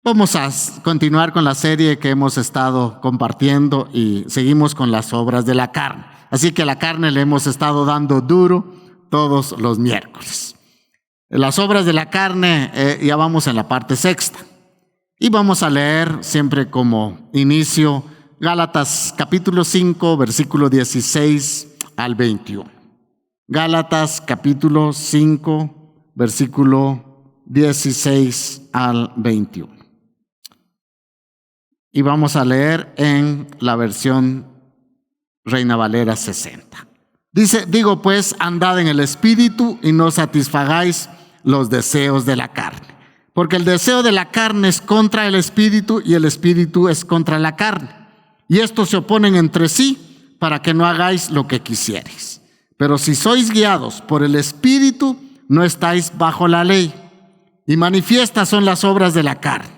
Vamos a continuar con la serie que hemos estado compartiendo y seguimos con las obras de la carne. Así que a la carne le hemos estado dando duro todos los miércoles. Las obras de la carne, ya vamos en la parte sexta. Y vamos a leer siempre como inicio Gálatas capítulo 5, versículo 16 al 21. Gálatas capítulo 5, versículo 16 al 21. Y vamos a leer en la versión Reina Valera 60. Dice, digo pues, andad en el Espíritu y no satisfagáis los deseos de la carne. Porque el deseo de la carne es contra el Espíritu y el Espíritu es contra la carne. Y estos se oponen entre sí para que no hagáis lo que quisierais. Pero si sois guiados por el Espíritu, no estáis bajo la ley. Y manifiestas son las obras de la carne,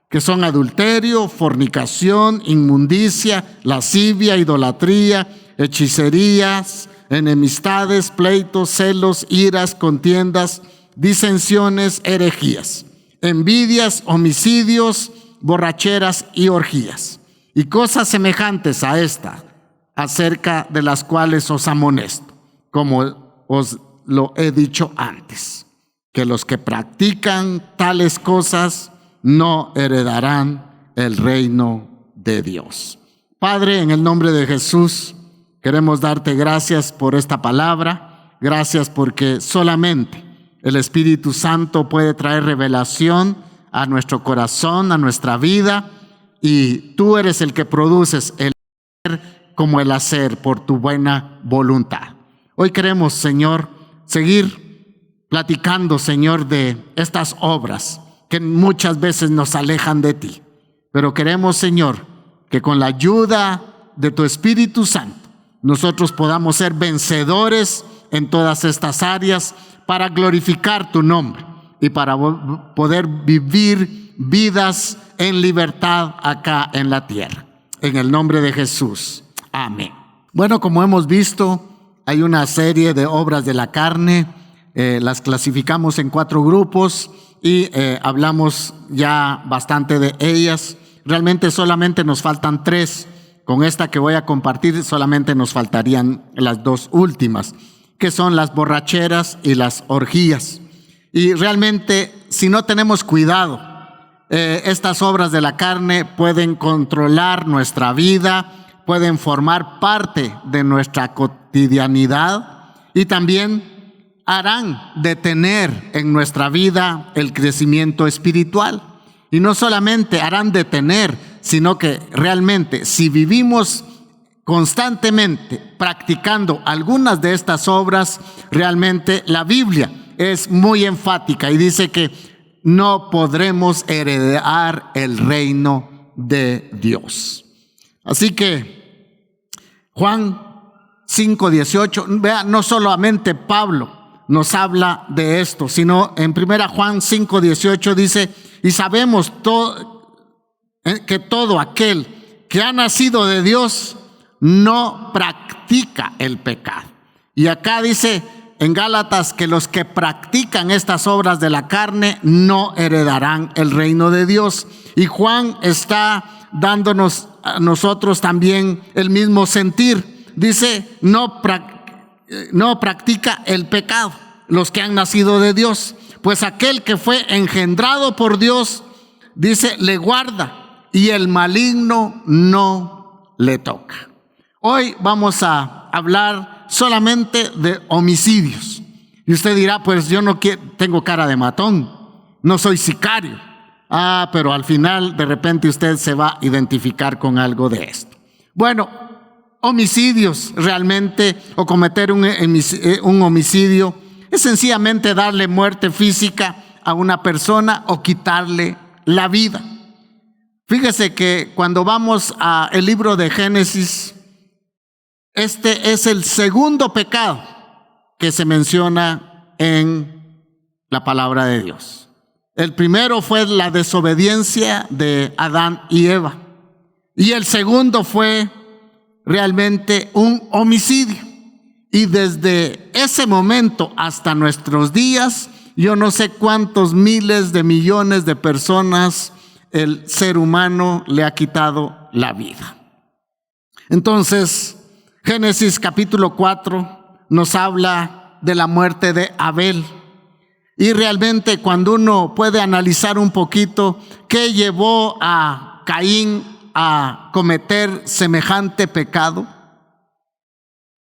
que son adulterio, fornicación, inmundicia, lascivia, idolatría, hechicerías, enemistades, pleitos, celos, iras, contiendas, disensiones, herejías, envidias, homicidios, borracheras y orgías, y cosas semejantes a esta, acerca de las cuales os amonesto, como os lo he dicho antes, que los que practican tales cosas no heredarán el reino de Dios. Padre, en el nombre de Jesús, queremos darte gracias por esta palabra. Gracias porque solamente el Espíritu Santo puede traer revelación a nuestro corazón, a nuestra vida, y tú eres el que produces el hacer como el hacer por tu buena voluntad. Hoy queremos, Señor, seguir platicando, Señor, de estas obras que muchas veces nos alejan de ti. Pero queremos, Señor, que con la ayuda de tu Espíritu Santo, nosotros podamos ser vencedores en todas estas áreas para glorificar tu nombre y para poder vivir vidas en libertad acá en la tierra. En el nombre de Jesús. Amén. Bueno, como hemos visto, hay una serie de obras de la carne. Las clasificamos en 4 grupos y hablamos ya bastante de ellas. Realmente solamente nos faltan 3. Con esta que voy a compartir solamente nos faltarían las 2 últimas, que son las borracheras y las orgías. Y realmente, si no tenemos cuidado, estas obras de la carne pueden controlar nuestra vida, pueden formar parte de nuestra cotidianidad y también harán detener en nuestra vida el crecimiento espiritual. Y no solamente harán detener, sino que realmente si vivimos constantemente practicando algunas de estas obras, realmente la Biblia es muy enfática y dice que no podremos heredar el reino de Dios. Así que Juan 5:18, vea, no solamente Pablo nos habla de esto, sino en 1 Juan 5:18 dice, y sabemos que todo aquel que ha nacido de Dios no practica el pecado. Y acá dice en Gálatas que los que practican estas obras de la carne no heredarán el reino de Dios. Y Juan está dándonos a nosotros también el mismo sentir. Dice, no practica el pecado los que han nacido de Dios, pues aquel que fue engendrado por Dios, dice, le guarda y el maligno no le toca. Hoy vamos a hablar solamente de homicidios. Y usted dirá, pues yo no tengo cara de matón, no soy sicario. Pero al final de repente usted se va a identificar con algo de esto. Bueno, homicidios realmente, o cometer un homicidio, es sencillamente darle muerte física a una persona o quitarle la vida. Fíjese que cuando vamos al libro de Génesis, este es el segundo pecado que se menciona en la palabra de Dios. El primero fue la desobediencia de Adán y Eva. Y el segundo fue realmente un homicidio. Y desde ese momento hasta nuestros días, yo no sé cuántos miles de millones de personas el ser humano le ha quitado la vida. Entonces, Génesis capítulo 4 nos habla de la muerte de Abel. Y realmente cuando uno puede analizar un poquito qué llevó a Caín a cometer semejante pecado,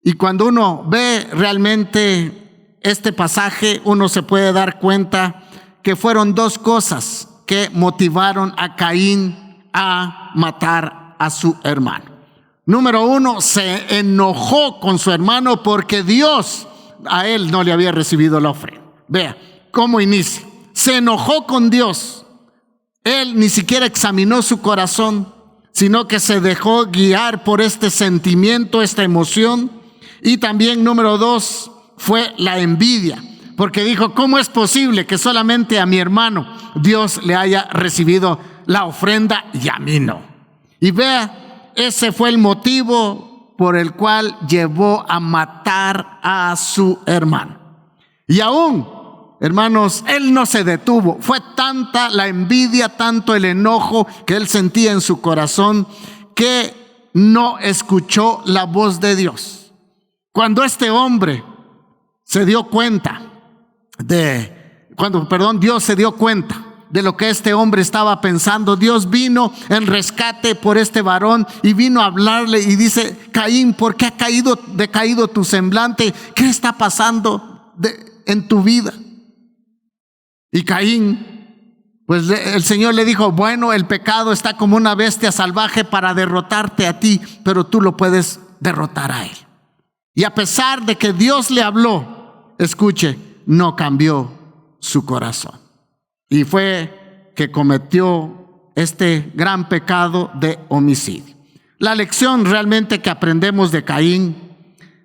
y cuando uno ve realmente este pasaje, uno se puede dar cuenta que fueron dos cosas que motivaron a Caín a matar a su hermano. Número uno, se enojó con su hermano porque Dios a él no le había recibido la ofrenda. Vea cómo inicia. Se enojó con Dios. Él ni siquiera examinó su corazón, sino que se dejó guiar por este sentimiento, esta emoción. Y también número dos fue la envidia, porque dijo, ¿cómo es posible que solamente a mi hermano Dios le haya recibido la ofrenda y a mí no? Y vea, ese fue el motivo por el cual llevó a matar a su hermano. Y aún, hermanos, él no se detuvo. Fue tanta la envidia, tanto el enojo que él sentía en su corazón, que no escuchó la voz de Dios. Cuando este hombre se dio cuenta Dios se dio cuenta de lo que este hombre estaba pensando, Dios vino en rescate por este varón y vino a hablarle y dice, Caín, ¿por qué ha decaído tu semblante? ¿Qué está pasando en tu vida? Y Caín, pues el Señor le dijo, bueno, el pecado está como una bestia salvaje para derrotarte a ti, pero tú lo puedes derrotar a él. Y a pesar de que Dios le habló, escuche, no cambió su corazón. Y fue que cometió este gran pecado de homicidio. La lección realmente que aprendemos de Caín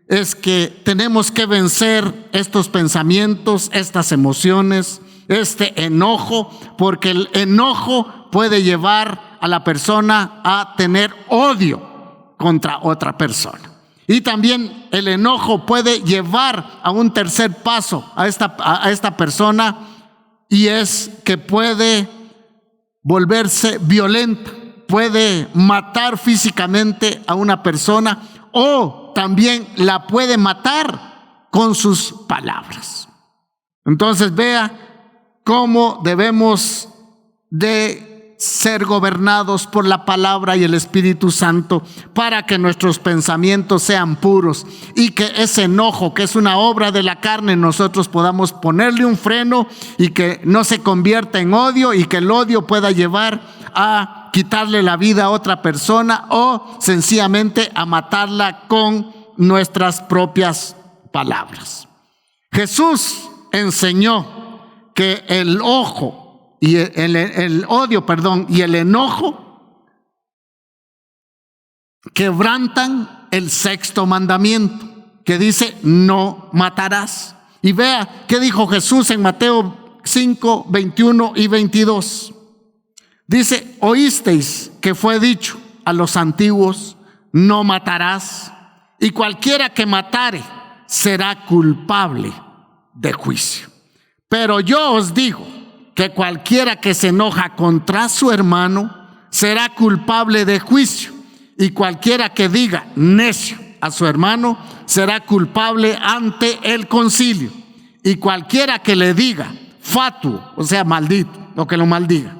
es que tenemos que vencer estos pensamientos, estas emociones, este enojo, porque el enojo puede llevar a la persona a tener odio contra otra persona. Y también el enojo puede llevar a un tercer paso a esta persona, y es que puede volverse violenta, puede matar físicamente a una persona o también la puede matar con sus palabras. Entonces vea cómo debemos de ser gobernados por la palabra y el Espíritu Santo para que nuestros pensamientos sean puros y que ese enojo, que es una obra de la carne, nosotros podamos ponerle un freno y que no se convierta en odio, y que el odio pueda llevar a quitarle la vida a otra persona o sencillamente a matarla con nuestras propias palabras. Jesús enseñó que el odio y el enojo quebrantan el sexto mandamiento, que dice, no matarás. Y vea qué dijo Jesús en Mateo 5, 21 y 22. Dice, oísteis que fue dicho a los antiguos, no matarás, y cualquiera que matare será culpable de juicio. Pero yo os digo que cualquiera que se enoja contra su hermano será culpable de juicio, y cualquiera que diga necio a su hermano será culpable ante el concilio, y cualquiera que le diga fatuo, o sea maldito, o que lo maldiga,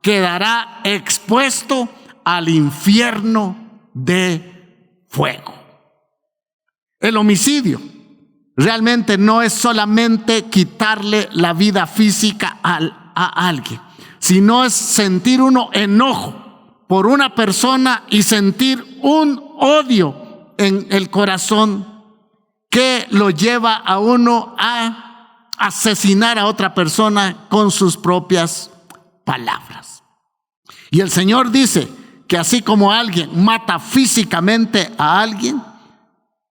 quedará expuesto al infierno de fuego. El homicidio realmente no es solamente quitarle la vida física a alguien, sino es sentir uno enojo por una persona y sentir un odio en el corazón que lo lleva a uno a asesinar a otra persona con sus propias palabras. Y el Señor dice que así como alguien mata físicamente a alguien,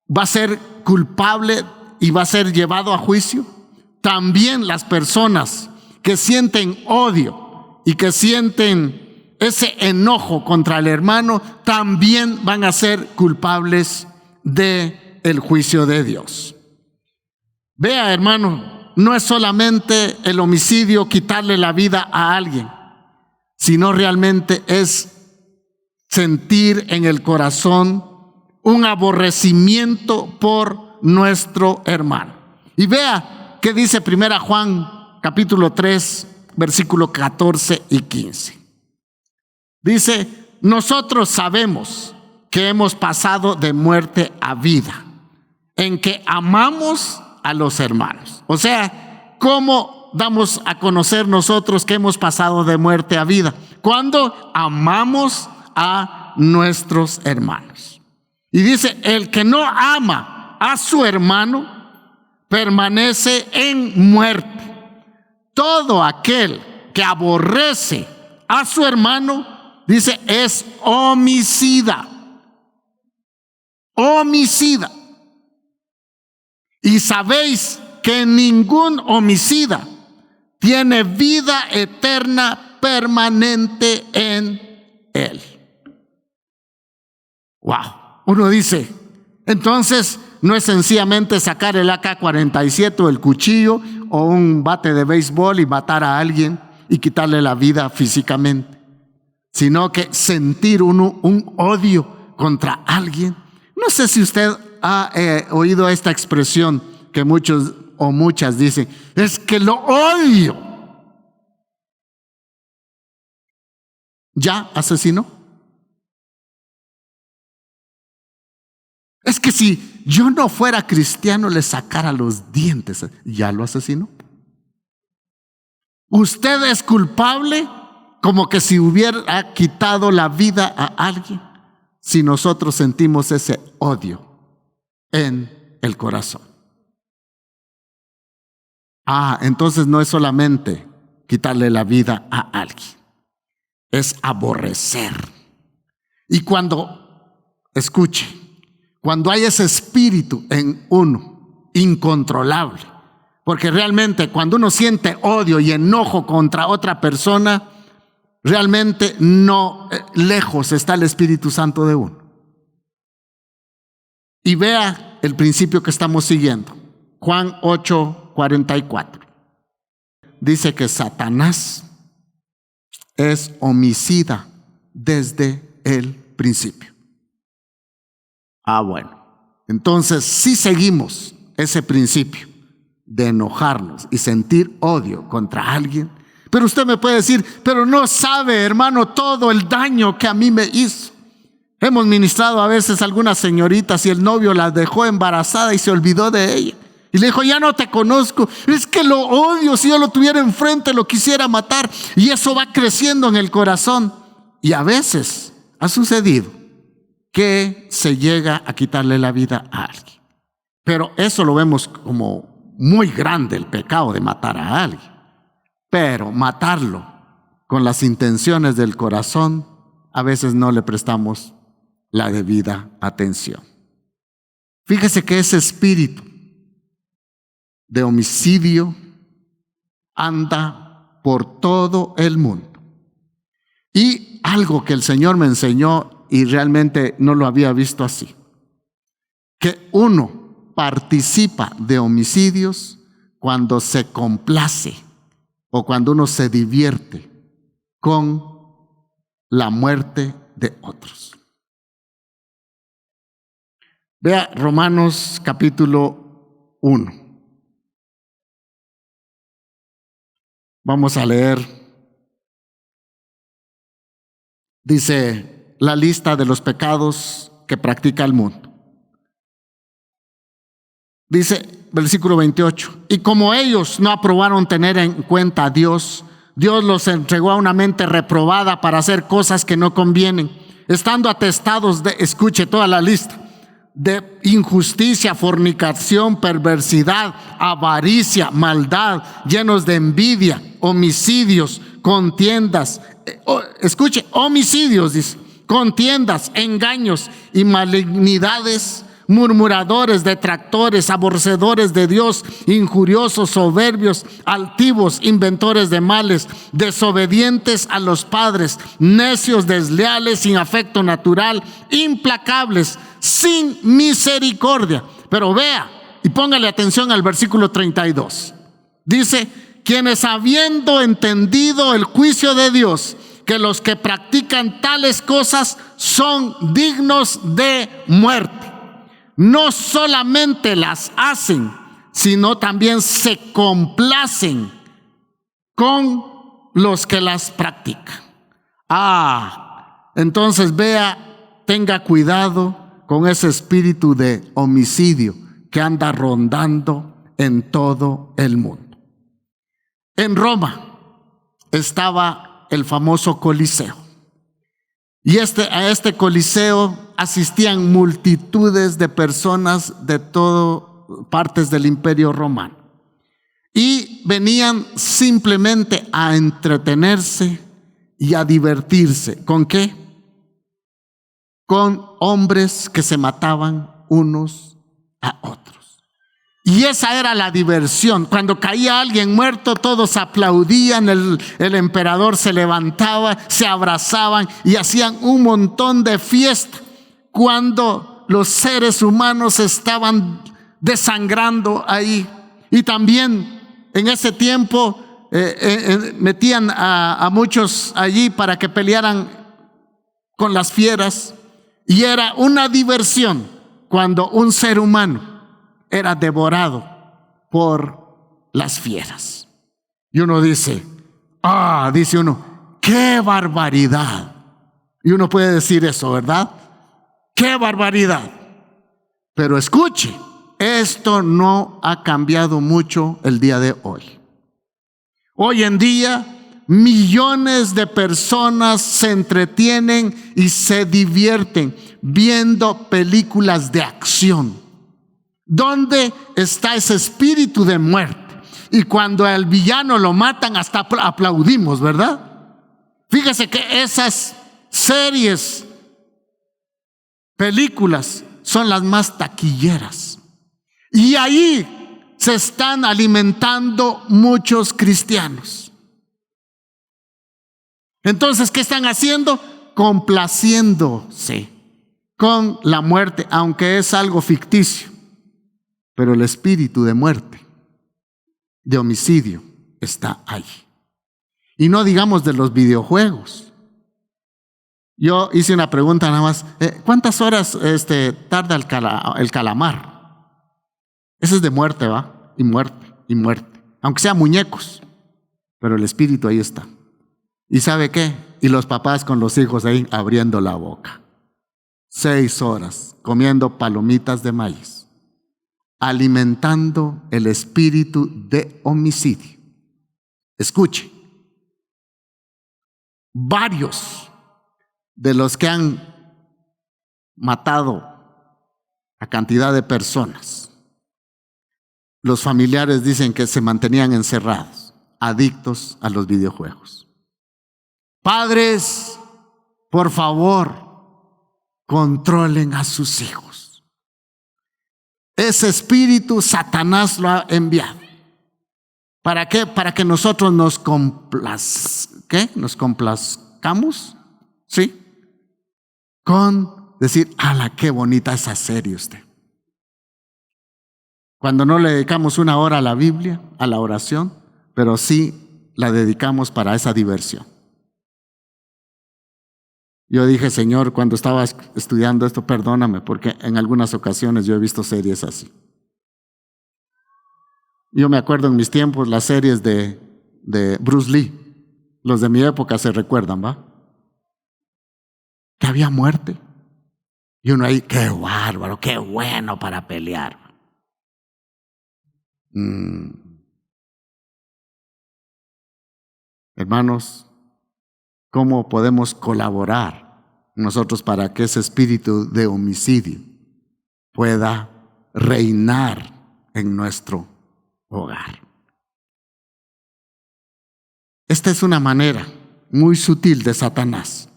va a ser culpable y va a ser llevado a juicio. También las personas que sienten odio y que sienten ese enojo contra el hermano, también van a ser culpables del juicio de Dios. Vea, hermano, no es solamente el homicidio quitarle la vida a alguien, sino realmente es sentir en el corazón un aborrecimiento por nuestro hermano. Y vea qué dice 1 Juan capítulo 3, versículo 14 y 15. Dice: nosotros sabemos que hemos pasado de muerte a vida, en que amamos a los hermanos. O sea, ¿cómo damos a conocer nosotros que hemos pasado de muerte a vida? Cuando amamos a nuestros hermanos. Y dice: el que no ama a su hermano permanece en muerte. Todo aquel que aborrece a su hermano, dice, es homicida. Homicida. Y sabéis que ningún homicida tiene vida eterna permanente en él. Wow. Uno dice, entonces no es sencillamente sacar el AK-47 o el cuchillo o un bate de béisbol y matar a alguien y quitarle la vida físicamente, sino que sentir uno un odio contra alguien. No sé si usted ha oído esta expresión que muchos o muchas dicen: es que lo odio. ¿Ya asesinó? Es que si yo no fuera cristiano le sacara los dientes. ¿Ya lo asesinó? ¿Usted es culpable como que si hubiera quitado la vida a alguien? Si nosotros sentimos ese odio en el corazón. Entonces no es solamente quitarle la vida a alguien, es aborrecer. Y escuche, cuando hay ese espíritu en uno, incontrolable, porque realmente cuando uno siente odio y enojo contra otra persona, realmente no lejos está el Espíritu Santo de uno. Y vea el principio que estamos siguiendo. Juan 8:44. Dice que Satanás es homicida desde el principio. Bueno. Entonces, si seguimos ese principio de enojarnos y sentir odio contra alguien, pero usted me puede decir, pero no sabe, hermano, todo el daño que a mí me hizo. Hemos ministrado a veces a algunas señoritas y el novio las dejó embarazada y se olvidó de ella. Y le dijo: ya no te conozco, es que lo odio, si yo lo tuviera enfrente lo quisiera matar. Y eso va creciendo en el corazón. Y a veces ha sucedido que se llega a quitarle la vida a alguien. Pero eso lo vemos como muy grande, el pecado de matar a alguien. Pero matarlo con las intenciones del corazón, a veces no le prestamos la debida atención. Fíjese que ese espíritu de homicidio anda por todo el mundo. Y algo que el Señor me enseñó y realmente no lo había visto así, que uno participa de homicidios cuando se complace o cuando uno se divierte con la muerte de otros. Vea Romanos capítulo 1. Vamos a leer. Dice la lista de los pecados que practica el mundo. Dice versículo 28. Y como ellos no aprobaron tener en cuenta a Dios, Dios los entregó a una mente reprobada para hacer cosas que no convienen, estando atestados de, escuche toda la lista, de injusticia, fornicación, perversidad, avaricia, maldad, llenos de envidia, homicidios, contiendas. Escuche, homicidios, dice, contiendas, engaños y malignidades, murmuradores, detractores, aborrecedores de Dios, injuriosos, soberbios, altivos, inventores de males, desobedientes a los padres, necios, desleales, sin afecto natural, implacables, sin misericordia. Pero vea y póngale atención al versículo 32. Dice: quienes habiendo entendido el juicio de Dios, que los que practican tales cosas son dignos de muerte. No solamente las hacen, sino también se complacen con los que las practican. Entonces vea, tenga cuidado con ese espíritu de homicidio que anda rondando en todo el mundo. En Roma estaba el famoso Coliseo. Y a este Coliseo asistían multitudes de personas de todas partes del Imperio Romano. Y venían simplemente a entretenerse y a divertirse. ¿Con qué? Con hombres que se mataban unos a otros. Y esa era la diversión. Cuando caía alguien muerto, todos aplaudían, el emperador se levantaba, se abrazaban y hacían un montón de fiesta cuando los seres humanos estaban desangrando ahí. Y también en ese tiempo metían a muchos allí para que pelearan con las fieras. Y era una diversión cuando un ser humano era devorado por las fieras. Y uno dice, dice uno, ¡qué barbaridad! Y uno puede decir eso, ¿verdad? ¡Qué barbaridad! Pero escuche, esto no ha cambiado mucho el día de hoy. Hoy en día, millones de personas se entretienen y se divierten viendo películas de acción. ¿Dónde está ese espíritu de muerte? Y cuando al villano lo matan, hasta aplaudimos, ¿verdad? Fíjese que esas series, películas, son las más taquilleras. Y ahí se están alimentando muchos cristianos. Entonces, ¿qué están haciendo? Complaciéndose con la muerte, aunque es algo ficticio. Pero el espíritu de muerte, de homicidio, está ahí. Y no digamos de los videojuegos. Yo hice una pregunta nada más. ¿Cuántas horas tarda el calamar? Ese es de muerte, ¿va? Y muerte, y muerte. Aunque sean muñecos. Pero el espíritu ahí está. ¿Y sabe qué? Y los papás con los hijos ahí abriendo la boca. 6 horas comiendo palomitas de maíz. Alimentando el espíritu de homicidio. Escuche, varios de los que han matado a cantidad de personas, los familiares dicen que se mantenían encerrados, adictos a los videojuegos. Padres, por favor, controlen a sus hijos. Ese espíritu Satanás lo ha enviado. ¿Para qué? Para que nosotros nos complazcamos, ¿sí? Con decir, ¡ala, qué bonita esa serie usted! Cuando no le dedicamos 1 hora a la Biblia, a la oración, pero sí la dedicamos para esa diversión. Yo dije, Señor, cuando estaba estudiando esto, perdóname, porque en algunas ocasiones yo he visto series así. Yo me acuerdo en mis tiempos las series de Bruce Lee. Los de mi época se recuerdan, ¿va? Que había muerte. Y uno ahí, qué bárbaro, qué bueno para pelear. Hermanos, ¿cómo podemos colaborar nosotros para que ese espíritu de homicidio pueda reinar en nuestro hogar? Esta es una manera muy sutil de Satanás,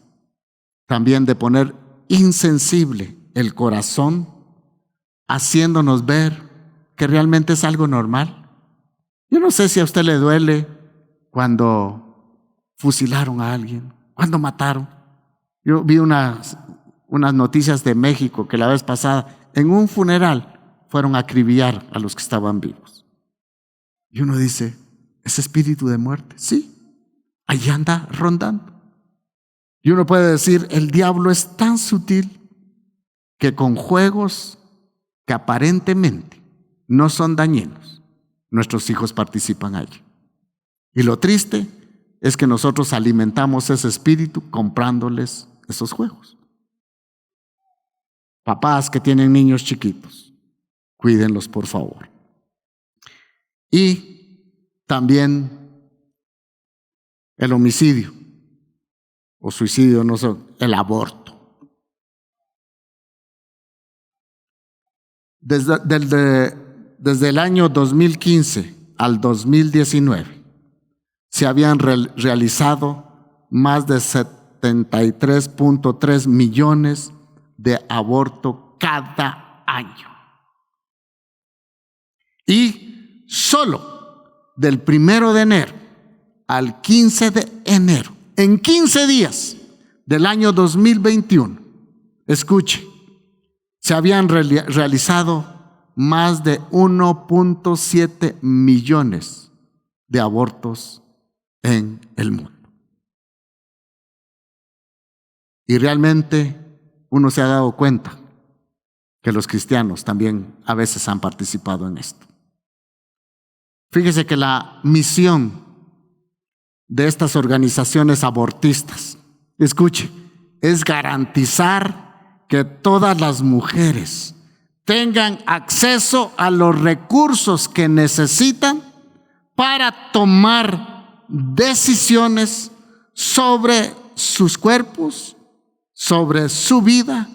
también de poner insensible el corazón, haciéndonos ver que realmente es algo normal. Yo no sé si a usted le duele cuando fusilaron a alguien, cuando mataron. Yo vi unas noticias de México que la vez pasada, en un funeral, fueron a acribillar a los que estaban vivos. Y uno dice, ¿ese espíritu de muerte? Sí, ahí anda rondando. Y uno puede decir, el diablo es tan sutil que con juegos que aparentemente no son dañinos, nuestros hijos participan allí. Y lo triste es que nosotros alimentamos ese espíritu comprándoles esos juegos. Papás que tienen niños chiquitos, cuídenlos por favor. Y también el homicidio o suicidio, no sé, el aborto. Desde el año 2015 al 2019 se habían realizado más de 73.3 millones de abortos cada año. Y solo del 1 de enero al 15 de enero, en 15 días del año 2021, escuche, se habían realizado más de 1.7 millones de abortos en el mundo. Y realmente uno se ha dado cuenta que los cristianos también a veces han participado en esto. Fíjese que la misión de estas organizaciones abortistas, escuche, es garantizar que todas las mujeres tengan acceso a los recursos que necesitan para tomar decisiones sobre sus cuerpos, sobre su vida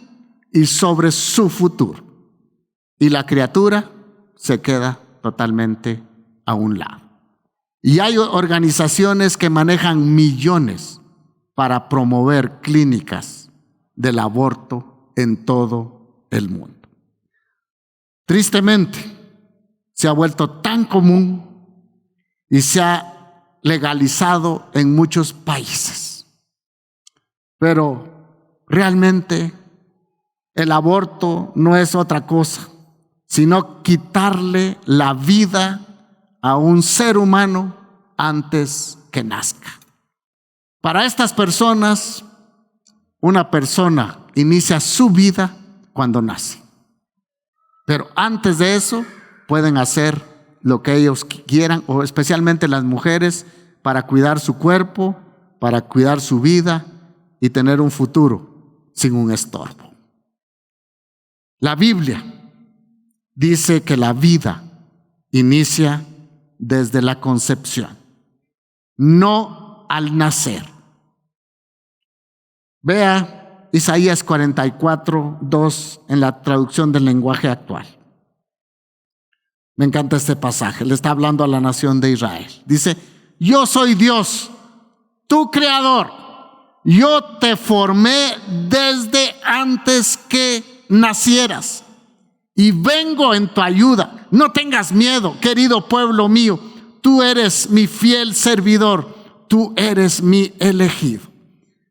y sobre su futuro. Y la criatura se queda totalmente a un lado. Y hay organizaciones que manejan millones para promover clínicas del aborto en todo el mundo. Tristemente, se ha vuelto tan común y se ha legalizado en muchos países. Pero realmente el aborto no es otra cosa, sino quitarle la vida a un ser humano antes que nazca. Para estas personas, una persona inicia su vida cuando nace. Pero antes de eso, pueden hacer lo que ellos quieran, o especialmente las mujeres, para cuidar su cuerpo, para cuidar su vida y tener un futuro sin un estorbo. La Biblia dice que la vida inicia desde la concepción, no al nacer. Vea Isaías 44:2 en la traducción del lenguaje actual. Me encanta este pasaje, le está hablando a la nación de Israel. Dice, yo soy Dios, tu creador. Yo te formé desde antes que nacieras y vengo en tu ayuda. No tengas miedo, querido pueblo mío. Tú eres mi fiel servidor. Tú eres mi elegido.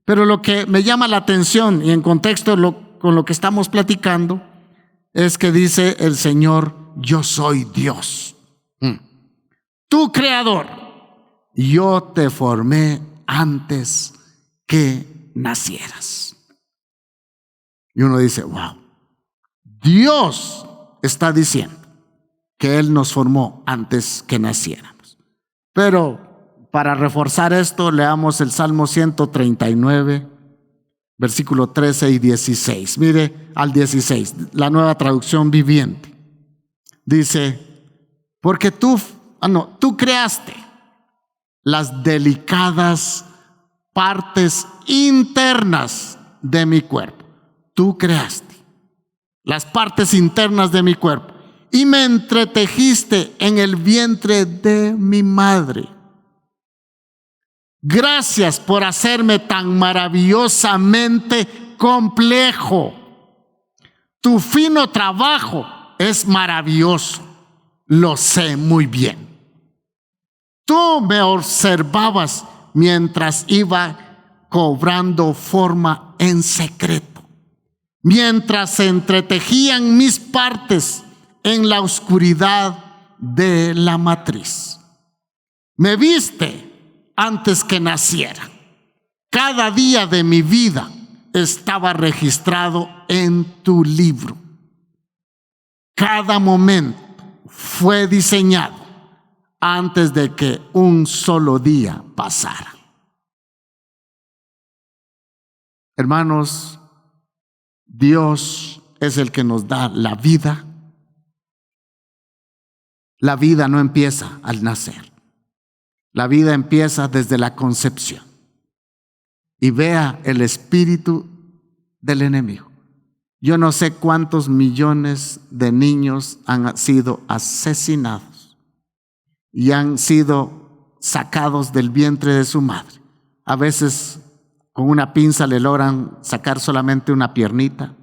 Pero lo que me llama la atención y en contexto con lo que estamos platicando es que dice el Señor, yo soy Dios, tu creador. Yo te formé antes que nacieras. Y uno dice, wow, Dios está diciendo que Él nos formó antes que naciéramos. Pero para reforzar esto, leamos el Salmo 139, versículo 13 y 16. Mire al 16, la Nueva Traducción Viviente. Dice, porque tú creaste las delicadas partes internas de mi cuerpo. Tú creaste las partes internas de mi cuerpo y me entretejiste en el vientre de mi madre. Gracias por hacerme tan maravillosamente complejo. Tu fino trabajo es maravilloso, lo sé muy bien. Tú me observabas mientras iba cobrando forma en secreto, mientras se entretejían mis partes en la oscuridad de la matriz. Me viste antes que naciera. Cada día de mi vida estaba registrado en tu libro. Cada momento fue diseñado antes de que un solo día pasara. Hermanos, Dios es el que nos da la vida. La vida no empieza al nacer. La vida empieza desde la concepción. Y vea el espíritu del enemigo. Yo no sé cuántos millones de niños han sido asesinados y han sido sacados del vientre de su madre. A veces con una pinza le logran sacar solamente una piernita,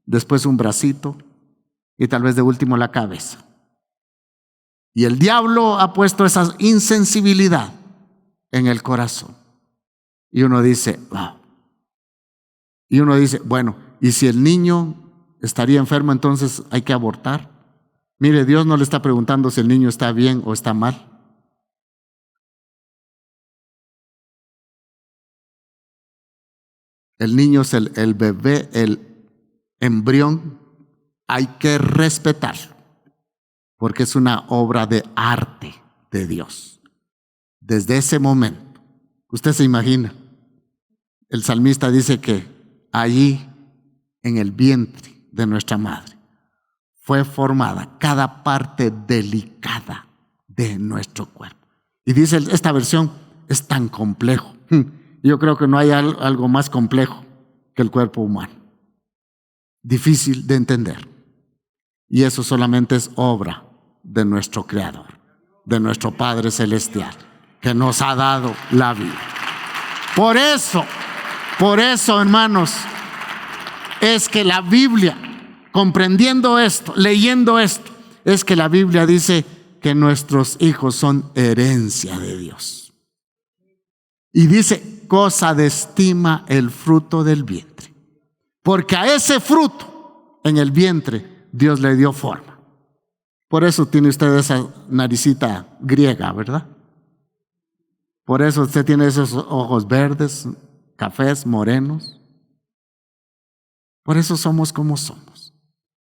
después un bracito y tal vez de último la cabeza. Y el diablo ha puesto esa insensibilidad en el corazón. Y uno dice, wow. Y uno dice, bueno, ¿y si el niño estaría enfermo, entonces hay que abortar? Mire, Dios no le está preguntando si el niño está bien o está mal. El niño es el bebé, el embrión, hay que respetarlo, porque es una obra de arte de Dios. Desde ese momento, usted se imagina, el salmista dice que allí en el vientre de nuestra madre fue formada cada parte delicada de nuestro cuerpo. Y dice, esta versión es tan complejo. Yo creo que no hay algo más complejo que el cuerpo humano. Difícil de entender. Y eso solamente es obra de nuestro Creador, de nuestro Padre Celestial, que nos ha dado la vida. Por eso, hermanos, es que la Biblia, comprendiendo esto, leyendo esto, es que la Biblia dice que nuestros hijos son herencia de Dios. Y dice, cosa de estima el fruto del vientre. Porque a ese fruto en el vientre Dios le dio forma. Por eso tiene usted esa naricita griega, ¿verdad? Por eso usted tiene esos ojos verdes, cafés, morenos. Por eso somos como somos.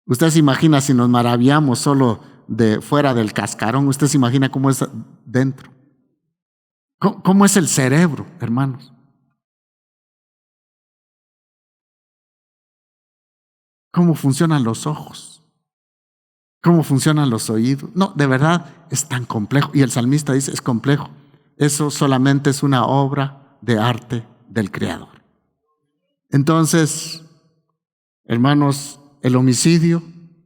Usted se imagina si nos maravillamos solo de fuera del cascarón, usted se imagina cómo es dentro. ¿Cómo es el cerebro, hermanos? ¿Cómo funcionan los ojos? ¿Cómo funcionan los oídos? No, de verdad es tan complejo. Y el salmista dice, es complejo. Eso solamente es una obra de arte del Creador. Entonces, hermanos, el homicidio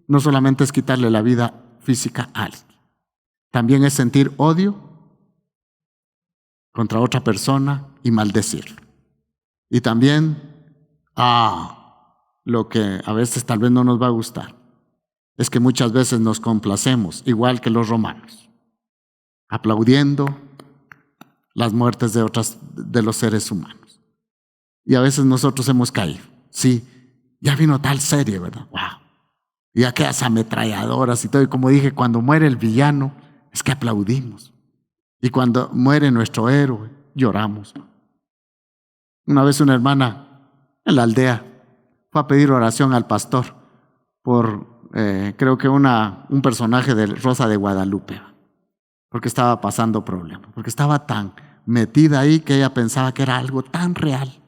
no solamente es quitarle la vida física a alguien. También es sentir odio contra otra persona y maldecirlo. Y también, lo que a veces tal vez no nos va a gustar, es que muchas veces nos complacemos, igual que los romanos, aplaudiendo las muertes de los seres humanos. Y a veces nosotros hemos caído. Sí, ya vino tal serie, ¿verdad? ¡Wow! Y aquellas ametralladoras y todo. Y como dije, cuando muere el villano, es que aplaudimos. Y cuando muere nuestro héroe, lloramos. Una vez una hermana en la aldea fue a pedir oración al pastor por, creo que un personaje de Rosa de Guadalupe, porque estaba pasando problemas, porque estaba tan metida ahí que ella pensaba que era algo tan real.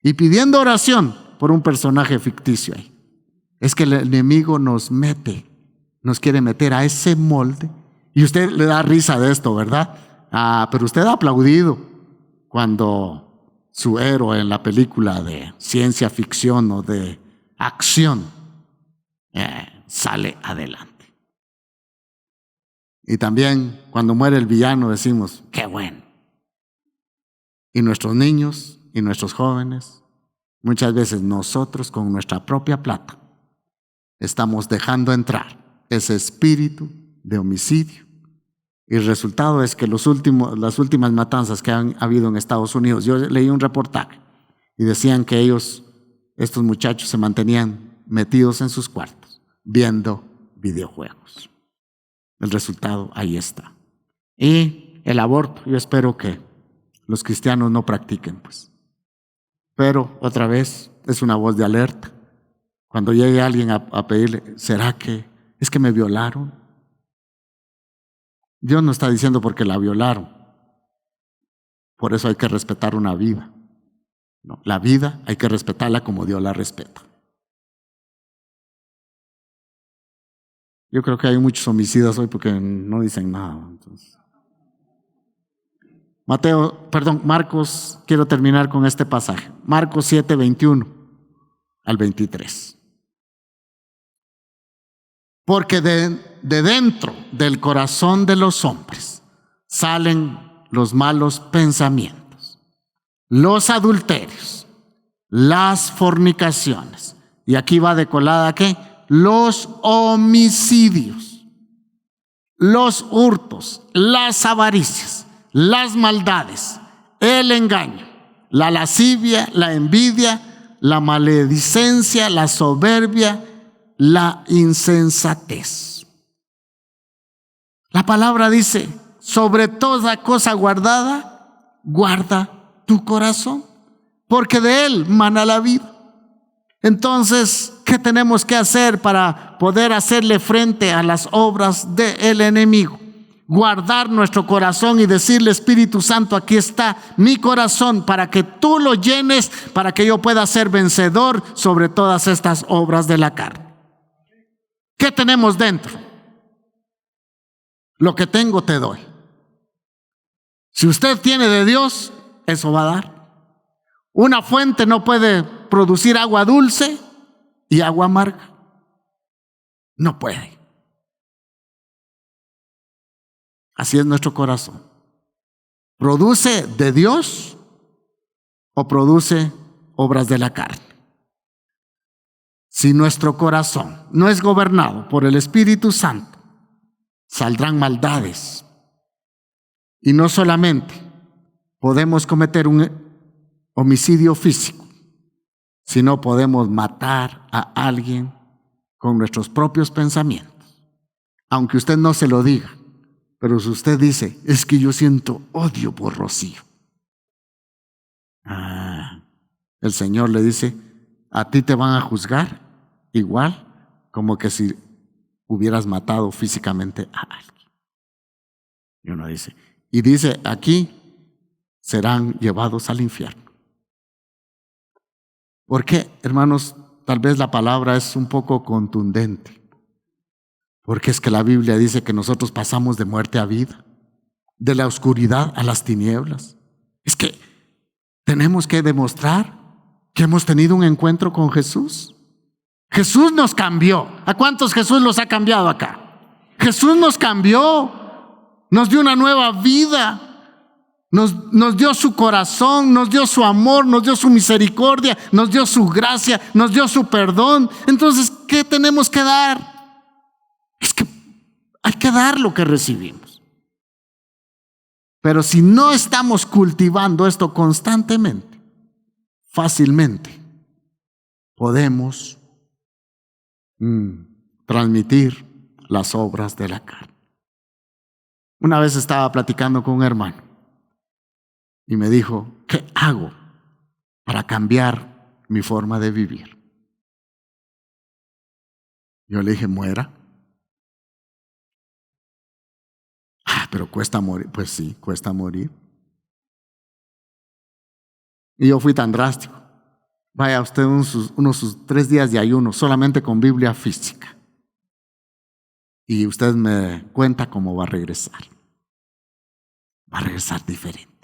Y pidiendo oración por un personaje ficticio ahí. Es que el enemigo nos quiere meter a ese molde. Y usted le da risa de esto, ¿verdad? Pero usted ha aplaudido cuando su héroe en la película de ciencia ficción o de acción sale adelante. Y también cuando muere el villano decimos, ¡qué bueno! Y nuestros niños y nuestros jóvenes, muchas veces nosotros con nuestra propia plata, estamos dejando entrar ese espíritu de homicidio. Y el resultado es que las últimas matanzas que han habido en Estados Unidos, yo leí un reportaje y decían que estos muchachos se mantenían metidos en sus cuartos, viendo videojuegos. El resultado ahí está. Y el aborto, yo espero que los cristianos no practiquen, pues. Pero otra vez es una voz de alerta. Cuando llegue alguien a pedirle, ¿será que es que me violaron? Dios no está diciendo porque la violaron. Por eso hay que respetar una vida. No, la vida hay que respetarla como Dios la respeta. Yo creo que hay muchos homicidas hoy porque no dicen nada. Entonces. Marcos, quiero terminar con este pasaje. Marcos 7, 21 al 23. Porque de dentro del corazón de los hombres salen los malos pensamientos, los adulterios, las fornicaciones. Y aquí va de colada, ¿qué? Los homicidios, los hurtos, las avaricias, las maldades, el engaño, la lascivia, la envidia, la maledicencia, la soberbia, la insensatez. La palabra dice, sobre toda cosa guardada, guarda tu corazón, porque de él mana la vida. Entonces, ¿qué tenemos que hacer para poder hacerle frente a las obras del enemigo? Guardar nuestro corazón y decirle, Espíritu Santo, aquí está mi corazón para que tú lo llenes, para que yo pueda ser vencedor sobre todas estas obras de la carne. ¿Qué tenemos dentro? Lo que tengo te doy. Si usted tiene de Dios, eso va a dar. Una fuente no puede producir agua dulce y agua amarga. No puede. Así es nuestro corazón. ¿Produce de Dios o produce obras de la carne? Si nuestro corazón no es gobernado por el Espíritu Santo, saldrán maldades. Y no solamente podemos cometer un homicidio físico, sino podemos matar a alguien con nuestros propios pensamientos. Aunque usted no se lo diga, pero si usted dice, es que yo siento odio por Rocío. El Señor le dice, a ti te van a juzgar igual como que si hubieras matado físicamente a alguien. Y uno dice, y dice aquí, serán llevados al infierno. ¿Por qué, hermanos? Tal vez la palabra es un poco contundente. Porque es que la Biblia dice que nosotros pasamos de muerte a vida, de la oscuridad a las tinieblas. Es que tenemos que demostrar que hemos tenido un encuentro con Jesús. Jesús nos cambió. ¿A cuántos Jesús los ha cambiado acá? Jesús nos cambió, nos dio una nueva vida, nos dio su corazón, nos dio su amor, nos dio su misericordia, nos dio su gracia, nos dio su perdón. Entonces, ¿qué tenemos que dar? Es que hay que dar lo que recibimos. Pero si no estamos cultivando esto constantemente, fácilmente podemos transmitir las obras de la carne. Una vez estaba platicando con un hermano y me dijo, ¿qué hago para cambiar mi forma de vivir? Yo le dije, muera. Pero cuesta morir. Pues sí, cuesta morir. Y yo fui tan drástico. Vaya usted unos 3 días de ayuno solamente con Biblia física. Y usted me cuenta cómo va a regresar. Va a regresar diferente.